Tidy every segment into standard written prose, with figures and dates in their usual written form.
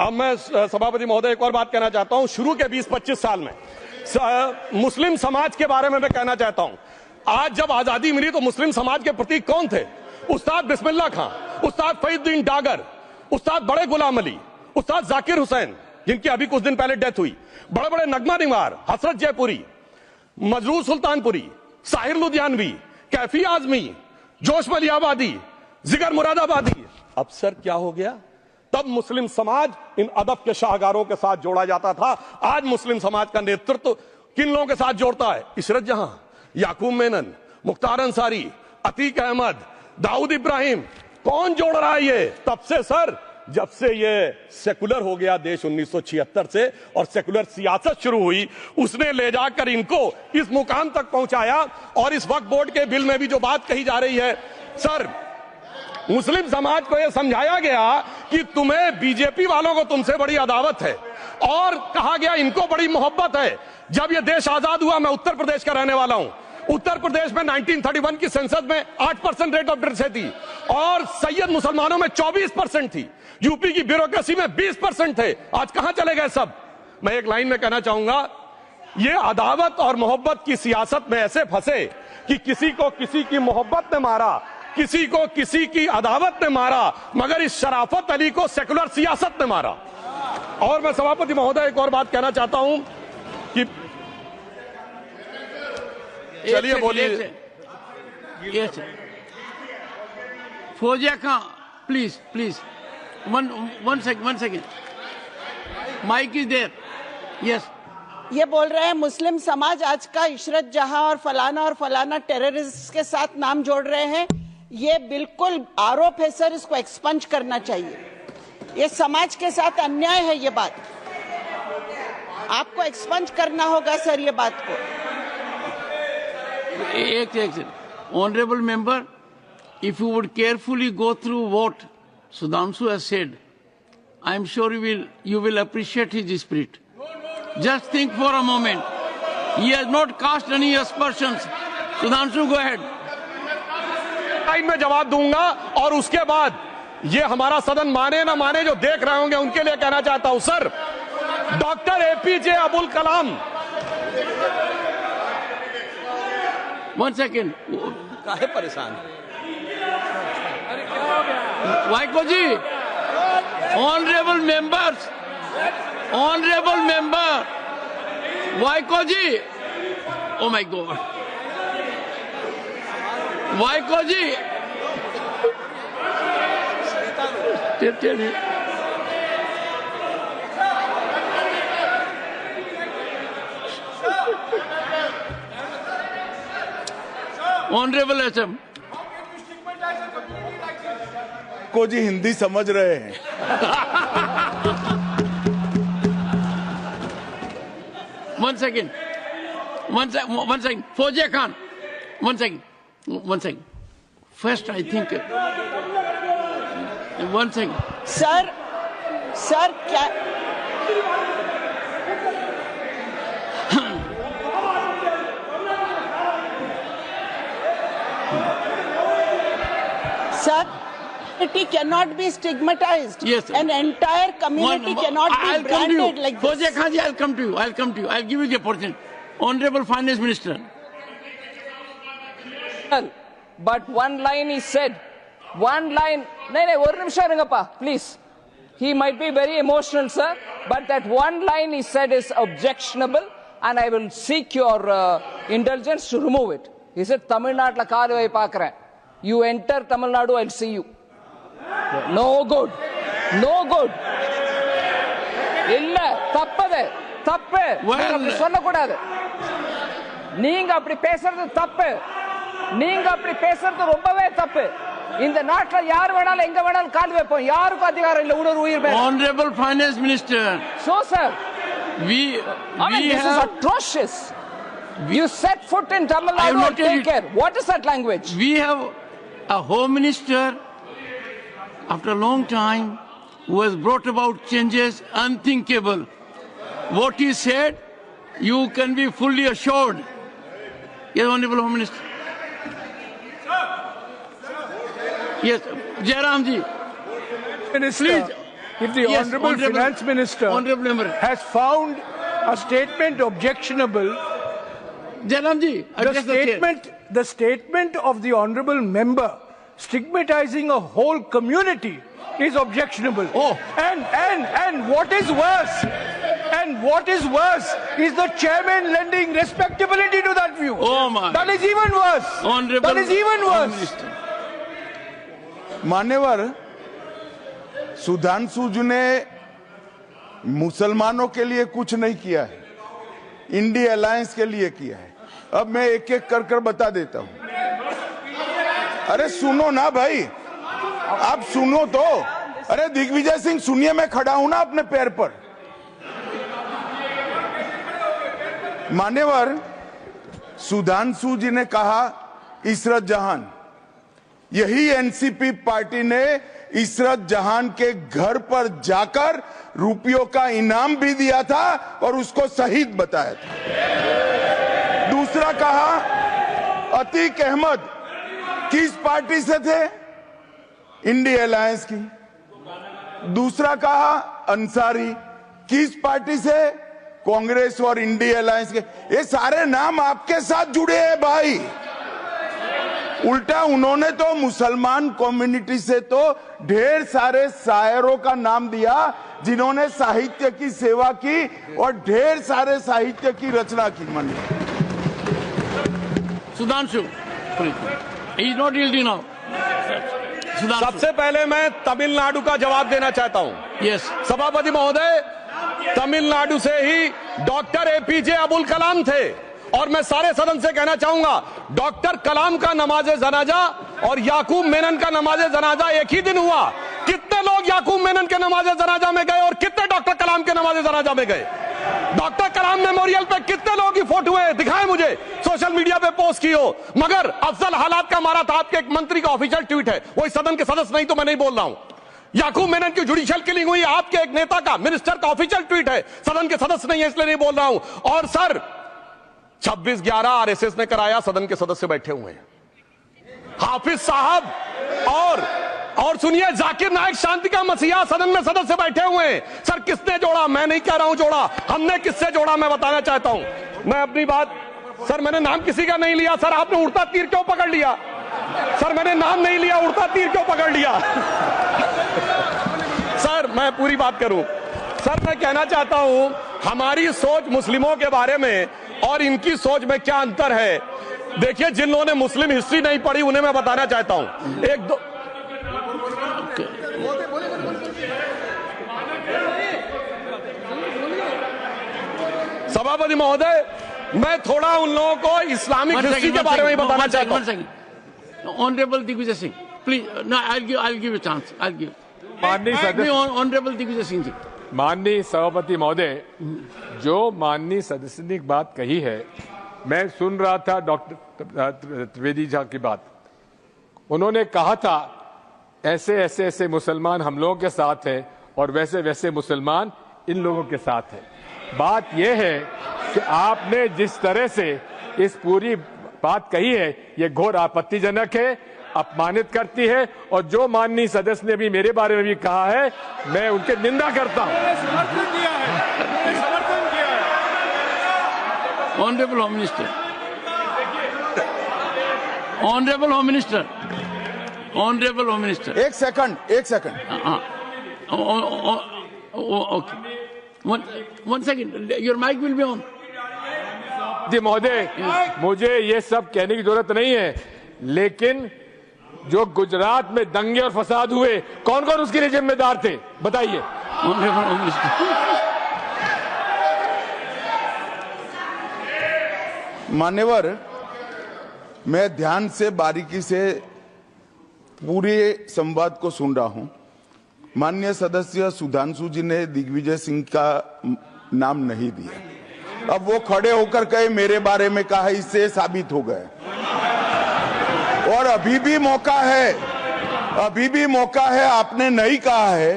अब मैं सभापति महोदय एक और बात कहना चाहता हूं। शुरू के 20-25 साल में मुस्लिम समाज के बारे में मैं कहना चाहता हूं। आज जब आजादी मिली तो मुस्लिम समाज के प्रतीक कौन थे? उस्ताद बिस्मिल्लाह खां, उस्ताद फरीदुद्दीन डागर, उस्ताद बड़े गुलाम अली, उस्ताद जाकिर हुसैन, जिनकी अभी कुछ दिन पहले डेथ हुई, बड़े बड़े नगमा निवार, हसरत जयपुरी, मजरूर सुल्तानपुरी, साहिर लुधियानवी, कैफी आजमी, जोश मलियाबादी, जिगर मुरादाबादी। अब सर क्या हो गया? तब मुस्लिम समाज इन अदब के शाहकारों के साथ जोड़ा जाता था। आज मुस्लिम समाज का नेतृत्व किन लोगों के साथ जोड़ता है? इशरत जहां, याकूब मेनन, मुख्तार अंसारी, अतीक अहमद, दाऊद इब्राहिम। कौन जोड़ रहा है ये? तब से सर, जब से ये सेकुलर हो गया देश 1976 से और सेकुलर सियासत शुरू हुई, उसने ले जाकर इनको इस मुकाम तक पहुंचाया। और इस वक्फ बोर्ड के बिल में भी जो बात कही जा रही है सर, मुस्लिम समाज को यह समझाया गया कि तुम्हें बीजेपी वालों को तुमसे बड़ी अदावत है, और कहा गया इनको बड़ी मोहब्बत है। जब यह देश आजाद हुआ, मैं उत्तर प्रदेश का रहने वाला हूं, उत्तर प्रदेश में 1931 की संसद में 8% रेट ऑफ डेथ थी और सैयद मुसलमानों में 24% थी। यूपी की ब्यूरोक्रेसी में 20% थे। आज कहां चले गए सब? मैं एक लाइन में कहना चाहूंगा, ये अदावत और मोहब्बत की सियासत में ऐसे फंसे कि किसी को किसी की मोहब्बत ने मारा, किसी को किसी की अदावत ने मारा, मगर इस शराफत अली को सेकुलर सियासत ने मारा। और मैं सभापति महोदय एक और बात कहना चाहता हूं कि चलिए बोलिए। Fauzia Khan, please one second. Mic is there. Yes, ये बोल रहे हैं मुस्लिम समाज आज का इशरत जहां और फलाना टेररिस्ट के साथ नाम जोड़ रहे हैं। ये बिल्कुल आरोप है सर, इसको एक्सपंज करना चाहिए। ये समाज के साथ अन्याय है। ये बात आपको एक्सपंज करना होगा सर, ये बात को। एक honourable member, if you would carefully go through what Sudhanshu has said, I am sure you will appreciate his spirit. Just think for a moment. He has not cast any aspersions. Sudhanshu, go ahead. मैं जवाब दूंगा और उसके बाद ये हमारा सदन माने ना माने, जो देख रहे होंगे उनके लिए कहना चाहता हूं sir, doctor APJ Abdul Kalam. One second. काहे परेशान? Vaiko ji, honourable member, Vaiko ji, oh my God, Vaiko ji, honourable एसएम को जी हिंदी समझ रहे हैं। One second. Fauzia Khan, one second. First, I think. One second. Sir क्या sir, community cannot be stigmatized. Yes, sir. An entire community cannot be branded like this. Fauziya Khan ji, I'll come to you. I'll give you the opportunity. Honorable Finance Minister. But one line is said. One line. No, one nimisham irungappa, please. He might be very emotional, sir, but that one line he said is objectionable, and I will seek your indulgence to remove it. He said, Tamil Nadu la kaaduvai paakren. You enter Tamil Nadu, I'll see you. No good. இல்ல, தப்பு. அப்படி சொல்லக்கூடாது. நீங்க அப்படி பேசுறது தப்பு. நீங்க அப்படி பேசுறது ரொம்பவே தப்பு. இந்த நாட்டுல யார் வேணாலும் எங்க வேணாலும் கால் வைப்போம். யாருக்கும் அதிகாரம் இல்ல ஒரு உயிர் மேல. Honorable Finance Minister. So sir, this is atrocious. You set foot in Tamil Nadu and take care. What is that language? We have a Home Minister after a long time who has brought about changes unthinkable. What he said, you can be fully assured. Yes, Honorable Home Minister. Yes, Jairam ji. Minister, Please. if the Yes, Honorable Honorable- Finance Minister Honorable Member. has found a statement objectionable, Jainamji, the statement of the Honorable Member stigmatizing a whole community is objectionable. Oh. And what is worse, is the chairman lending respectability to that view. Oh my. That is even worse. Honorable That is even Home worse. Minister. मान्यवर, सुधांशु जी ने मुसलमानों के लिए कुछ नहीं किया है, India alliance के लिए किया है। अब मैं एक एक कर कर बता देता हूं। अरे सुनो ना भाई, आप सुनो तो। अरे दिग्विजय सिंह सुनिए, मैं खड़ा हूं ना अपने पैर पर। मान्यवर, सुधांशु जी ने कहा इशरत जहान, यही एनसीपी पार्टी ने इशरत जहान के घर पर जाकर रुपयों का इनाम भी दिया था और उसको शहीद बताया था। दूसरा कहा अतीक अहमद किस पार्टी से थे? इंडिया अलायंस की। दूसरा कहा अंसारी किस पार्टी से? कांग्रेस और इंडिया अलायंस के। ये सारे नाम आपके साथ जुड़े हैं भाई। उल्टा उन्होंने तो मुसलमान कम्युनिटी से तो ढेर सारे शायरों का नाम दिया जिन्होंने साहित्य की सेवा की और ढेर सारे साहित्य की रचना की। मन Sudhanshu, he is not yielding now. Sudhanshu. सबसे पहले मैं तमिलनाडु का जवाब देना चाहता हूं। Yes. सभापति महोदय, तमिलनाडु से ही डॉक्टर एपीजे अबुल कलाम थे और मैं सारे सदन से कहना चाहूंगा, डॉक्टर कलाम का नमाजे जनाजा और याकूब मेनन का नमाजे जनाजा एक ही दिन हुआ। कितने लोग याकूब मेनन के नमाजे जनाजा में गए और कितने डॉक्टर कलाम के नमाजे जनाजा में गए? डॉक्टर कलाम मेमोरियल पे कितने लोगों की फोटो है? दिखाएं मुझे, सोशल मीडिया पे पोस्ट की हो। मगर अफजल हालात का मारा था आपके एक मंत्री का ऑफिशियल ट्वीट है, वो इस सदन के सदस्य नहीं तो मैं नहीं बोल रहा हूं। याकूब मेनन की जुडिशियल किलिंग हुई आपके एक नेता का, मिनिस्टर का ऑफिशियल ट्वीट है, सदन के सदस्य नहीं है इसलिए नहीं बोल रहा हूं। और सर 26/11 आरएसएस ने कराया, सदन के सदस्य बैठे हुए हैं। हाफिज साहब और सुनिए, जाकिर नायक शांति का मसीहा सदन में सदस्य बैठे हुए हैं। सर किसने जोड़ा? मैं नहीं कह रहा हूं जोड़ा, हमने किससे जोड़ा मैं बताना चाहता हूं। मैं अपनी बात, सर मैंने नाम किसी का नहीं लिया। सर आपने उड़ता तीर क्यों पकड़ लिया? सर मैंने नाम नहीं लिया, उड़ता तीर क्यों पकड़ लिया? सर मैं पूरी बात करूं। सर मैं कहना चाहता हूं, हमारी सोच मुस्लिमों के बारे में और इनकी सोच में क्या अंतर है। देखिए, जिन लोगों ने मुस्लिम हिस्ट्री नहीं पढ़ी उन्हें मैं बताना चाहता हूं। एक दो सभापति महोदय, मैं थोड़ा उन लोगों को इस्लामिक हिस्ट्री के बारे में ही बताना चाहता हूं। Honorable Digvijay Singh, please. No, I'll give a chance. I'll give. माननीय सदस्य, Honorable Digvijay Singh जी. माननीय सभापति महोदय, जो माननीय सदस्य ने बात कही है, मैं सुन रहा था डॉक्टर त्रिवेदी जी की बात। उन्होंने कहा था ऐसे ऐसे ऐसे मुसलमान हम लोगों के साथ हैं और वैसे वैसे मुसलमान इन लोगों के साथ हैं। बात यह है कि आपने जिस तरह से इस पूरी बात कही है, ये घोर आपत्तिजनक है, अपमानित करती है। और जो माननीय सदस्य ने भी मेरे बारे में भी कहा है, मैं उनकी निंदा करता हूं। Honorable Home Minister. Honorable Home Minister. Honorable Home Minister. एक second. Okay. One second. Your mic will be on. जी महोदय, मुझे ये सब कहने की जरूरत नहीं है, लेकिन जो गुजरात में दंगे और फसाद हुए, कौन कौन उसके लिए जिम्मेदार थे बताइए। Honorable Home Minister. मान्यवर, मैं ध्यान से बारीकी से पूरे संवाद को सुन रहा हूं। माननीय सदस्य सुधांशु जी ने दिग्विजय सिंह का नाम नहीं दिया। अब वो खड़े होकर कहे मेरे बारे में कहा, इससे साबित हो गए। और अभी भी मौका है। आपने नहीं कहा है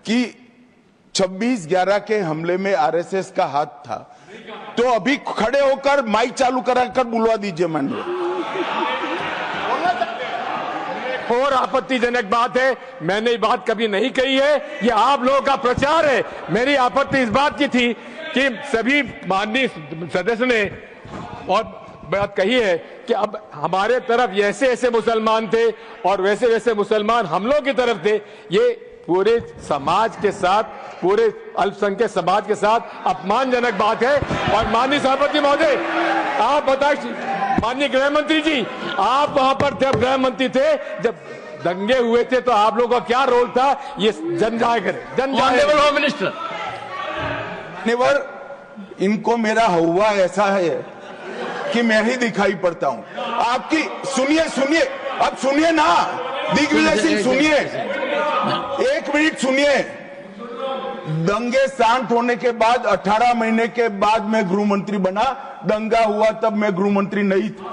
कि 26/11 के हमले में आरएसएस का हाथ था, तो अभी खड़े होकर माइक चालू कराकर बुलवा दीजिए। माननीय और आपत्तिजनक बात है, मैंने ये बात कभी नहीं कही है, ये आप लोगों का प्रचार है। मेरी आपत्ति इस बात की थी कि सभी माननीय सदस्य ने और बात कही है कि अब हमारे तरफ ऐसे ऐसे मुसलमान थे और वैसे वैसे मुसलमान हम लोग की तरफ थे। ये पूरे समाज के साथ, पूरे अल्पसंख्यक समाज के साथ अपमानजनक बात है। और माननीय सभापति महोदय, आप बताइए, माननीय गृह मंत्री जी, आप वहां पर थे, गृह मंत्री थे जब दंगे हुए थे, तो आप लोगों का क्या रोल था, ये जन जाहिर करें। जन जाहिर होम मिनिस्टर, इनको मेरा हवा ऐसा है कि मैं ही दिखाई पड़ता हूं। आपकी सुनिए, अब सुनिए ना, दिग्विजय सिंह सुनिए, 1 मिनट सुनिए। दंगे शांत होने के बाद 18 महीने के बाद मैं गृह मंत्री बना, दंगा हुआ तब मैं गृह मंत्री नहीं था।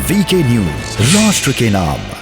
वीके न्यूज, राष्ट्र के नाम।